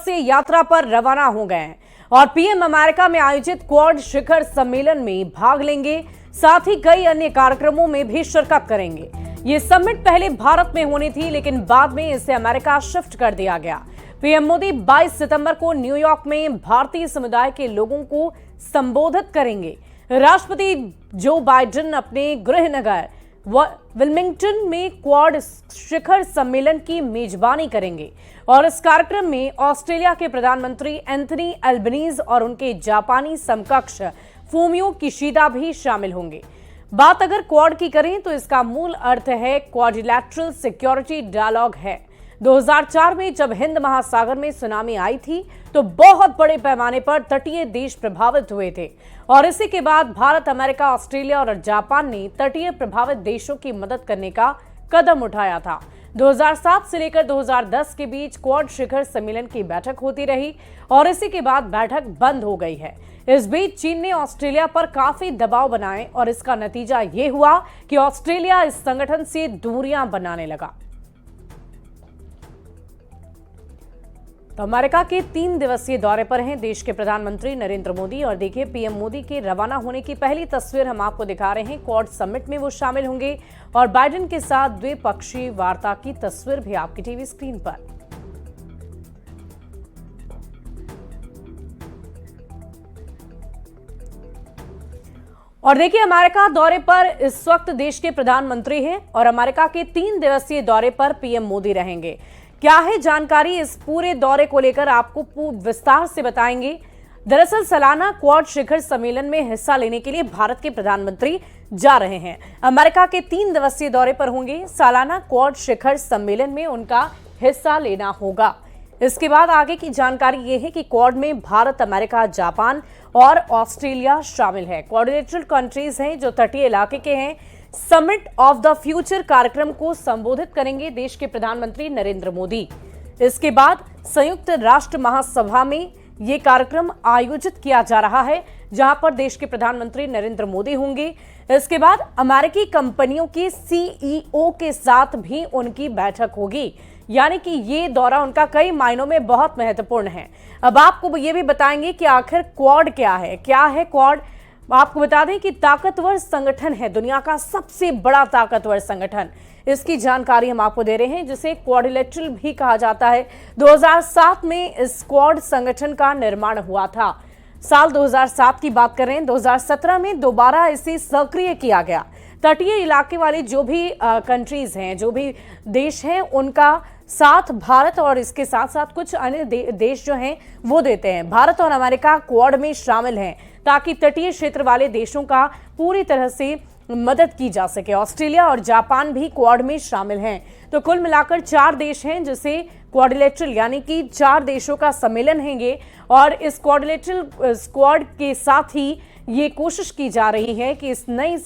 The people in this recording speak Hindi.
दिवसीय यात्रा पर रवाना हो गए हैं और पीएम अमेरिका में आयोजित क्वाड शिखर सम्मेलन में भाग लेंगे। साथ ही कई अन्य कार्यक्रमों में भी शिरकत करेंगे। ये समिट पहले भारत में होनी थी, लेकिन बाद में इसे अमेरिका शिफ्ट कर दिया गया। पीएम मोदी 22 सितंबर को न्यूयॉर्क में भारतीय समुदाय के लोगों को संबोधित करेंगे। राष्ट्रपति जो बाइडेन अपने गृह नगर विल्मिंगटन में क्वाड शिखर सम्मेलन की मेजबानी करेंगे और इस कार्यक्रम में ऑस्ट्रेलिया के प्रधानमंत्री एंथनी अल्बनीज और उनके जापानी समकक्ष फूमियो किशिदा भी शामिल होंगे। बात अगर क्वाड की करें तो इसका मूल अर्थ है क्वाड्रिलैटरल सिक्योरिटी डायलॉग है। 2004 में जब हिंद महासागर में सुनामी आई थी तो बहुत बड़े पैमाने पर तटीय देश प्रभावित हुए थे और इसी के बाद भारत, अमेरिका, ऑस्ट्रेलिया और जापान ने तटीय प्रभावित देशों की मदद करने का कदम उठाया था। 2007 से लेकर 2010 के बीच क्वाड शिखर सम्मेलन की बैठक होती रही और इसी के बाद बैठक बंद हो गई है। इस बीच चीन ने ऑस्ट्रेलिया पर काफी दबाव बनाए और इसका नतीजा ये हुआ कि ऑस्ट्रेलिया इस संगठन से दूरियां बनाने लगा। तो अमेरिका के 3 दिवसीय दौरे पर हैं देश के प्रधानमंत्री नरेंद्र मोदी और देखिए पीएम मोदी के रवाना होने की पहली तस्वीर हम आपको दिखा रहे हैं। क्वाड समिट में वो शामिल होंगे और बाइडेन के साथ द्विपक्षीय वार्ता की तस्वीर भी आपकी टीवी स्क्रीन पर। और देखिए अमेरिका दौरे पर इस वक्त देश के प्रधानमंत्री हैं और अमेरिका के 3 दिवसीय दौरे पर पीएम मोदी रहेंगे। क्या है जानकारी इस पूरे दौरे को लेकर आपको विस्तार से बताएंगे। दरअसल सालाना क्वाड शिखर सम्मेलन में हिस्सा लेने के लिए भारत के प्रधानमंत्री जा रहे हैं। अमेरिका के 3 दिवसीय दौरे पर होंगे। सालाना क्वाड शिखर सम्मेलन में उनका हिस्सा लेना होगा। इसके बाद आगे की जानकारी यह है कि क्वाड में भारत, अमेरिका, जापान और ऑस्ट्रेलिया शामिल है। क्वाड्रिलेटरल कंट्रीज हैं जो तटीय इलाके के हैं। समिट ऑफ द फ्यूचर कार्यक्रम को संबोधित करेंगे देश के प्रधानमंत्री नरेंद्र मोदी। इसके बाद संयुक्त राष्ट्र महासभा में यह कार्यक्रम आयोजित किया जा रहा है, जहां पर देश के प्रधानमंत्री नरेंद्र मोदी होंगे। इसके बाद अमेरिकी कंपनियों के सीईओ के साथ भी उनकी बैठक होगी, यानी कि ये दौरा उनका कई मायनों में बहुत महत्वपूर्ण है। अब आपको ये भी बताएंगे कि आखिर क्वाड क्या है क्वाड। आपको बता दें कि ताकतवर संगठन है, दुनिया का सबसे बड़ा ताकतवर संगठन। इसकी जानकारी हम आपको दे रहे हैं, जिसे क्वाड्रिलेटरल भी कहा जाता है। 2007 में इस क्वाड संगठन का निर्माण हुआ था। साल 2007 की बात करें, 2017 में दोबारा इसे सक्रिय किया गया। तटीय इलाके वाले जो भी कंट्रीज हैं, जो भी देश हैं, उनका साथ भारत और इसके साथ साथ कुछ अन्य देश जो हैं वो देते हैं। भारत और अमेरिका क्वाड में शामिल हैं ताकि तटीय क्षेत्र वाले देशों का पूरी तरह से मदद की जा सके। ऑस्ट्रेलिया और जापान भी क्वाड में शामिल हैं। तो कुल मिलाकर 4 देश हैं जिसे क्वाड्रिलेटरल यानी कि 4 देशों का सम्मेलन हैंगे और इस क्वाड्रिलेटरल स्क्वाड के साथ ही ये कोशिश की जा रही है कि इस नई